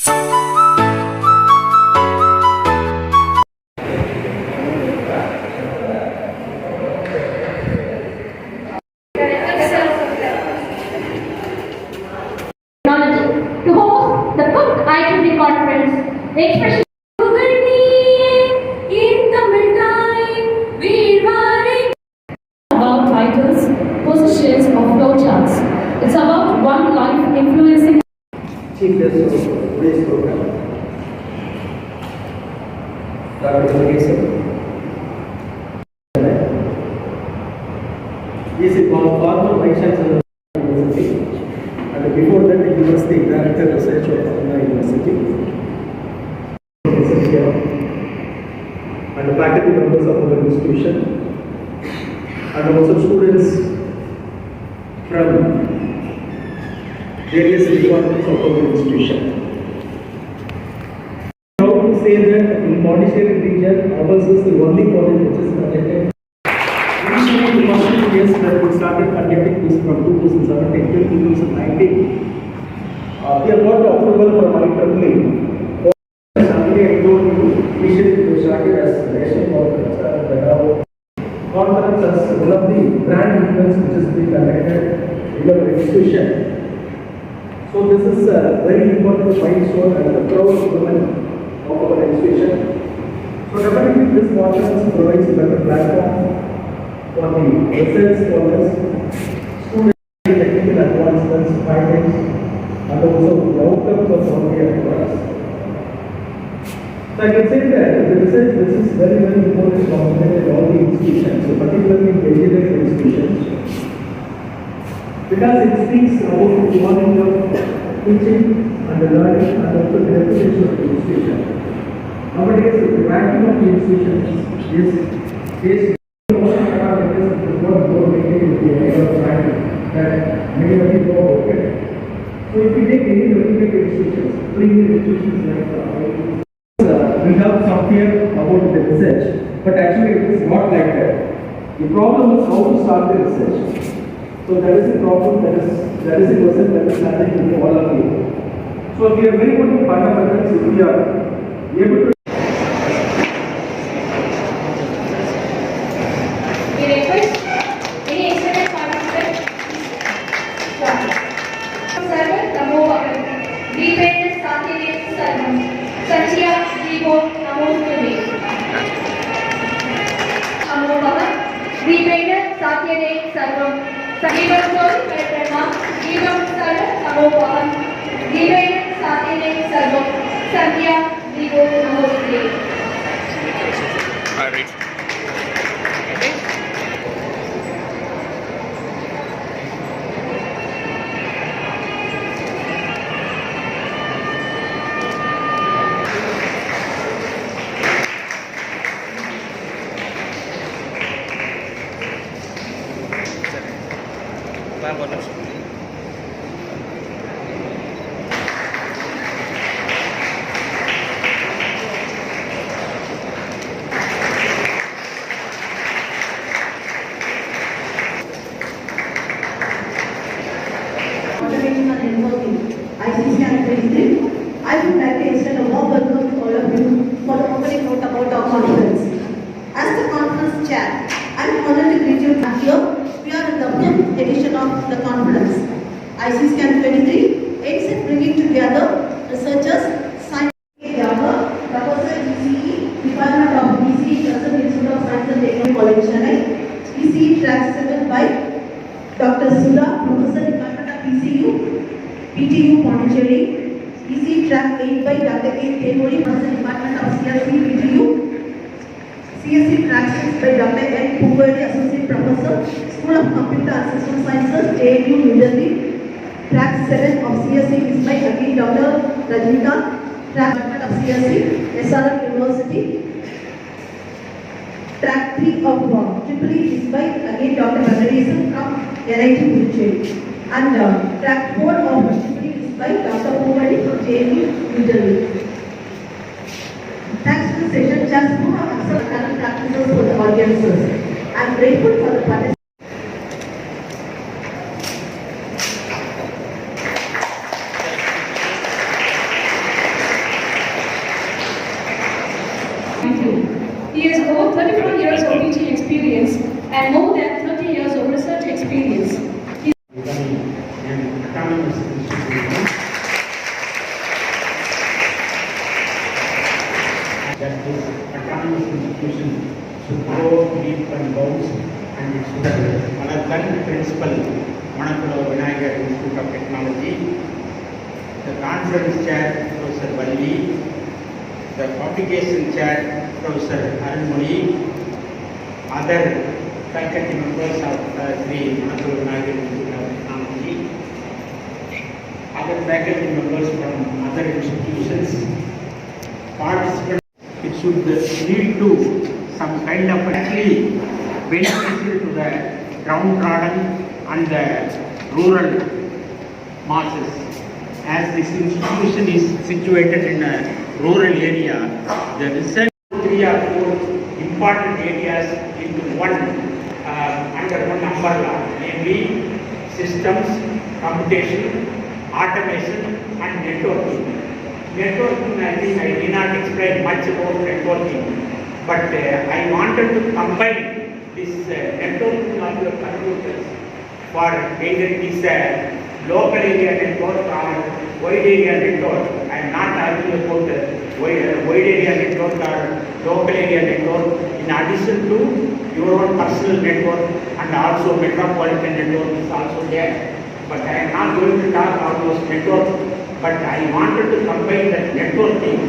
To host the Cook ICSCAN conference, expression about titles, positions of flowcharts. It's about one life influencing. Chief guest of today's program, Dr. He is a former Vice Chancellor of the University, and before that he was the Director of Research of the University. And faculty members of our institution, and also students from various departments of our institution. I would to say that in Pondicherry region, ours is the only college which is conducted. Initially, the first 2 years that we started conducting this from 2017 till 2019. We have got approval from IEEE. I told you, initially we started as national conference, and now conference as one of the brand events which is being conducted in our institution. So this is a very important milestone and a proud moment of our institution. So definitely this conference provides a better platform for the research scholars, students, technical advancements, findings, and also the outcomes of some of the efforts. So I can say that the research this is very, very important component in all the institutions, so particularly in the engineering institutions, because it speaks about the quality of teaching and the learning and also the reputation of the institution. Nowadays, the ranking of the institutions is based on what parameters of what go making in the area of ranking that many of you know about it. So if you take any particular institutions, premier institutions like we have some fear about the research, but actually it is not like that. The problem is how to start the research. So that is the problem, that is a question that is happening with all of you. So we are very good in fundamentals if we are able to. We request any excellent participant. Server Namo Bhagat. Dependent Sathya Sarvam. Satya Divo Namo Tume. Namo Bhagat. Dependent Sathya Sarvam. Sahivam Joy Petrama. Divam Sarva Namo Bhagat. Dependent Sathya Sarvam. Satya Divo Namo Tume. All right. ICSCAN 23. I would like to extend a warm welcome to all of you for the opening note about our conference. As the conference chair, I am honored to greet you here. We are in the 5th edition of the conference. ICSCAN 23 aims at bringing together researchers, scientists, Professor ECE, Department of ECE, Present Institute of Science and Technology College, Chennai, ECE Track 7 by Dr. Sudha, Professor Department of ECU, PTU Pondicherry, ECE Track 8 by Dr. K. Temori, Professor Department of CSC, PTU, CSC Track 6 by Dr. N. Pugari, Associate Professor, School of Computer and System Sciences, JNU, New Delhi. Track 7 of CSC is by again Dr. Rajnikant. Track of CSC, SRM University. Track 3 of EEE is by again Dr. Madras from NIT Pondicherry. And track 4 of EEE is by Dr. Pugari from JNU, New Delhi. Thanks to the session, just who have observed current practices for the audiences. I am grateful for the participation. and more than 30 years of research experience. And autonomous institution that this autonomous institution should grow leaps and bounds and it should Manathan Principal, Manakula Vinayagar Institute of Technology, the Conference Chair, Professor Valli, the Publication Chair, Professor Arunmoni, other faculty members of the Manakula Vinayagar Institute of Technology, other faculty members from other institutions, participants. It should lead to some kind of actually beneficial to the downtrodden and the rural masses. As this institution is situated in a rural area, the research 3 or 4 important areas into one under one umbrella, namely systems, computation, automation and networking. Networking, I think I did not explain much about networking, but I wanted to combine this networking of your computers for either it is a local area network or wide area network. I am not arguing about wide area network or local area network in addition to your own personal network, and also metropolitan network is also there. But I am not going to talk about those networks. But I wanted to combine that networking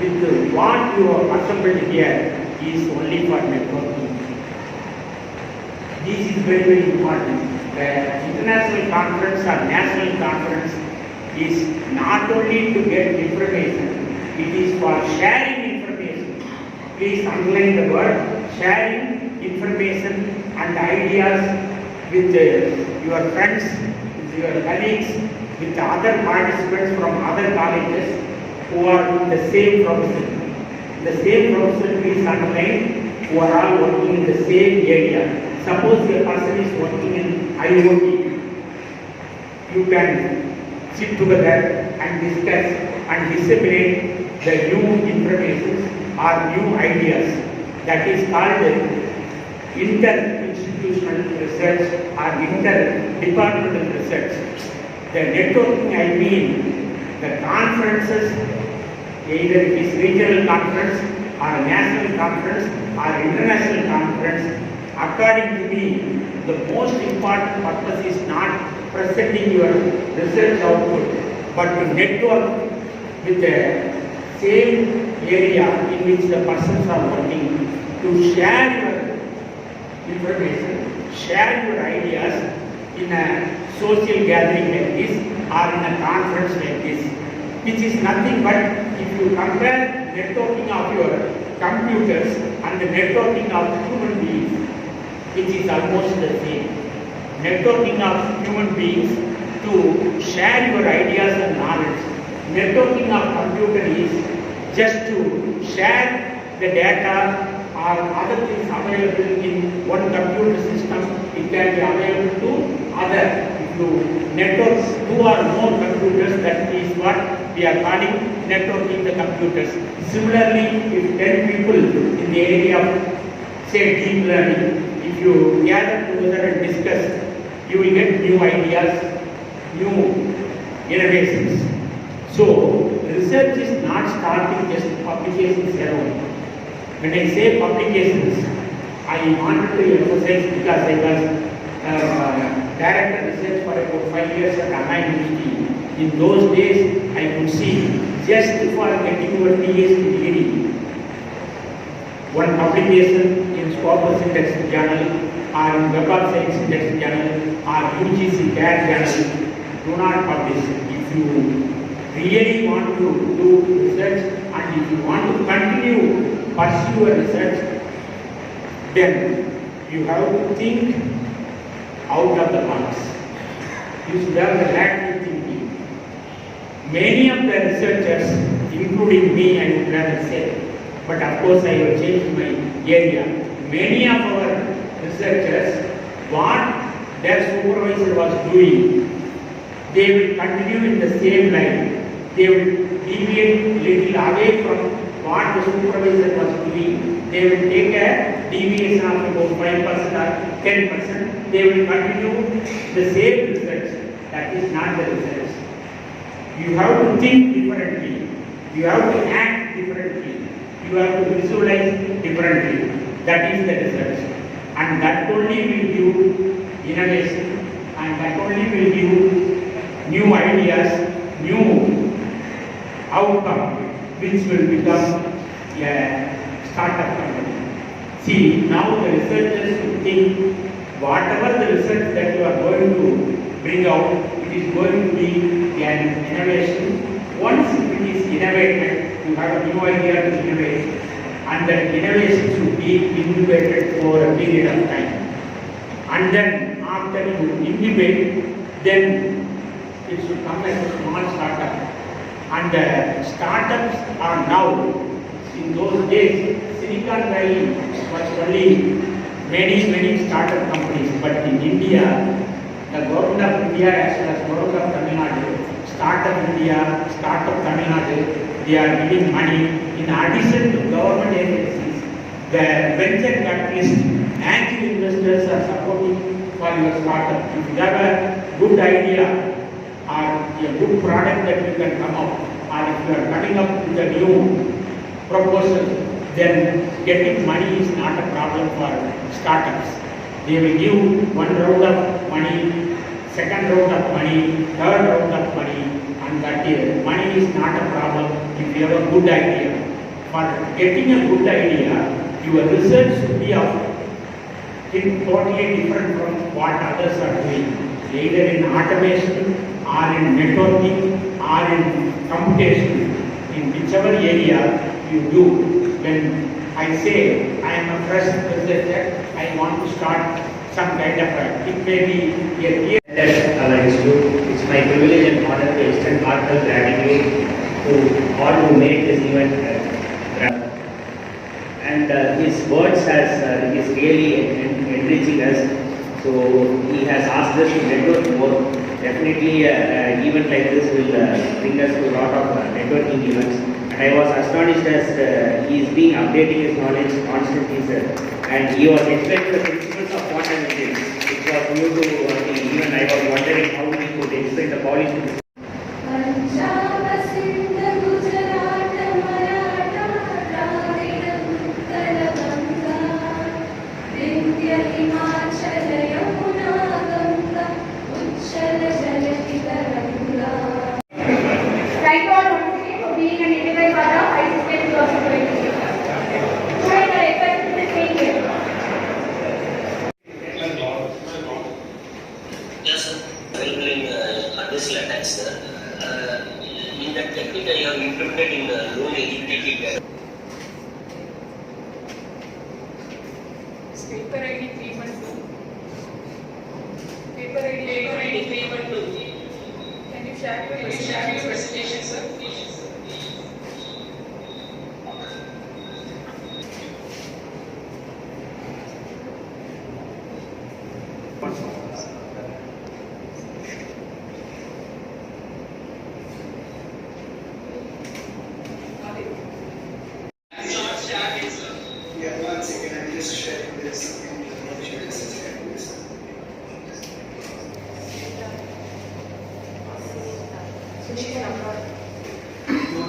with what you have assembled here is only for networking. This is very, very important. The international conference or national conference is not only to get information, it is for sharing information. Please underline the word sharing information and ideas with your friends, with your colleagues, with the other participants from other colleges who are in the same profession. The same profession, please underline, who are all working in the same area. Suppose a person is working in IoT, you can sit together and discuss and disseminate the new information or new ideas. That is called inter-institutional research or inter-departmental research. The networking, I mean the conferences, either it is regional conference or national conference or international conference. According to me, the most important purpose is not presenting your research output, but to network with the same area in which the persons are working, to share your information, share your ideas in a social gathering like this or in a conference like this, which is nothing but if you compare networking of your computers and the networking of human beings, which is almost the same. Networking of human beings to share your ideas and knowledge. Networking of computer is just to share the data or other things available in one computer system. It can be available to other. If you network 2 or more computers, that is what we are calling networking the computers. Similarly, if 10 people in the area of, say, deep learning, if you gather together and discuss, you will get new ideas, new innovations. So, research is not starting just publications alone. When I say publications, I wanted to emphasize because I was director research for about 5 years at MITయ. In those days, I could see just for getting your PhD degree, one publication in Scopus Index Journal or in Web of Science Index Journal or UGC CAD Journal, do not publish. If you really want to do research and if you want to continue pursue your research, then you have to think out of the box. You should have the lateral thinking. Many of the researchers, including me, I would rather say, but of course I have changed my area. Many of our researchers, what their supervisor was doing, they will continue in the same line. they will deviate little away from what the supervisor was doing. They will take a deviation of about 5% or 10%. They will continue the same results. That is not the results. You have to think differently. You have to act differently. You have to visualize differently. That is the results. And that only will give innovation, and that only will give new ideas, new outcome, which will become a startup company. See, now the researchers will think whatever the research that you are going to bring out, it is going to be an innovation. Once it is innovated, you have a new idea to innovate, and that innovation should be incubated for a period of time. And then after you incubate, then it should come as a small startup. And the startups are now, in those days, Silicon Valley was only many startup companies, but in India, the government of India as well as government of Tamil Nadu, Startup India, Startup Tamil Nadu, they are giving money. In addition to government agencies, the venture capitalists, angel investors are supporting for your startup. If you have a good idea or a good product that you can come up, or if you are coming up with a new proposal, then getting money is not a problem for startups. They will give one round of money, second round of money, third round of money, and that is, money is not a problem if you have a good idea. For getting a good idea, your research should be of totally different from what others are doing, either in automation or in networking or in computation. In whichever area you do, when I say I am a fresh researcher, I want to start some kind of a, it may be a year. It's my privilege and honor to extend heartfelt gratitude to all who made this event. And his words is really enriching us. So he has asked us to network more. Definitely, event like this will bring us to a lot of networking events. And I was astonished as he is being updating his knowledge constantly, sir. And he was explaining the principles of quantum mechanics. It was new to me. Even I was wondering how he could explain the policy. Thank you all once again for being an integral part of ICSCAN philosophy. Students are expected to speak here. Yes, sir. Well, this latex, sir. In that technique, I have implemented in low agility. Paper ID 312. Paper ID 312. Can you share your presentation, sir? Yeah, one second, I'm just sharing this.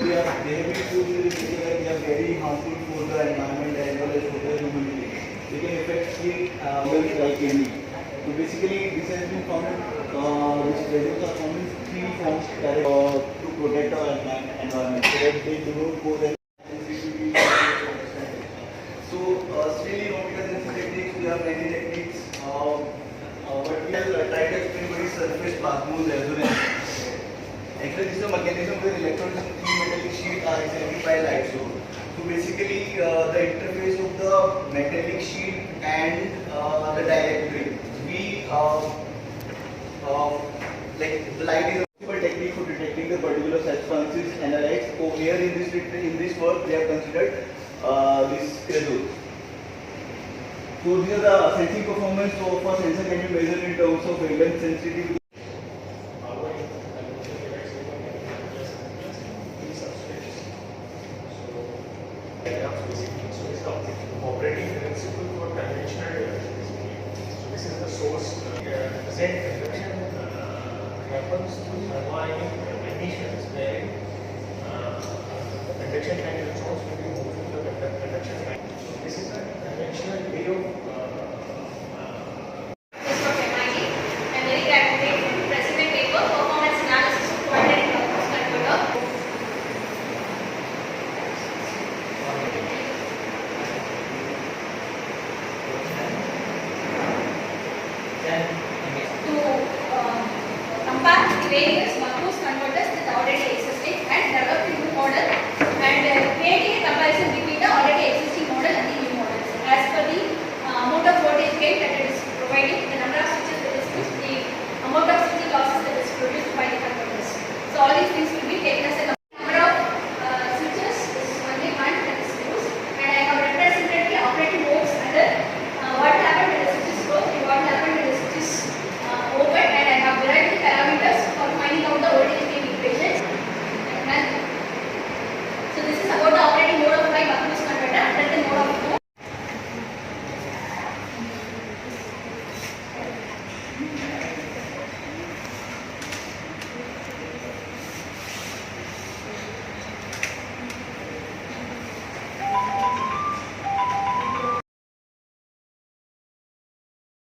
They have been proved that they are very harmful for the environment as well as for the human being. They can affect skin like any. So basically, this has been found. These residues are found in three forms to protect our environment, so that they do not go there. So still in optical sensing techniques, we have many techniques. But we have tried to explain what is surface plasmos resonance. Actually, this is a mechanism where electrons in three metallic sheet are accelerated by light. So basically, the interface of the metallic sheet and the dielectric. We like the light is a possible technique for detecting the particular substances analyzed. So here in this work, they have considered this credo. So these are the sensing performance of a sensor can be measured in terms of wavelength sensitivity. So it's the operating principle for conventional electricity. So this is the source. The same conduction happens to thermal emissions where the conduction line electrons will be moved to the conduction line. So this is a conventional way of MITಯ. I'm very glad to present a paper, performance analysis of quadratic output controller. To compare the various bus converters that are already existing and develop a new model and creating a comparison between the already existing model and the new models. As per the amount of voltage gain that it is providing, the number of switches that is used, the amount of switching losses that is produced by the converters. So all these things will be taken as a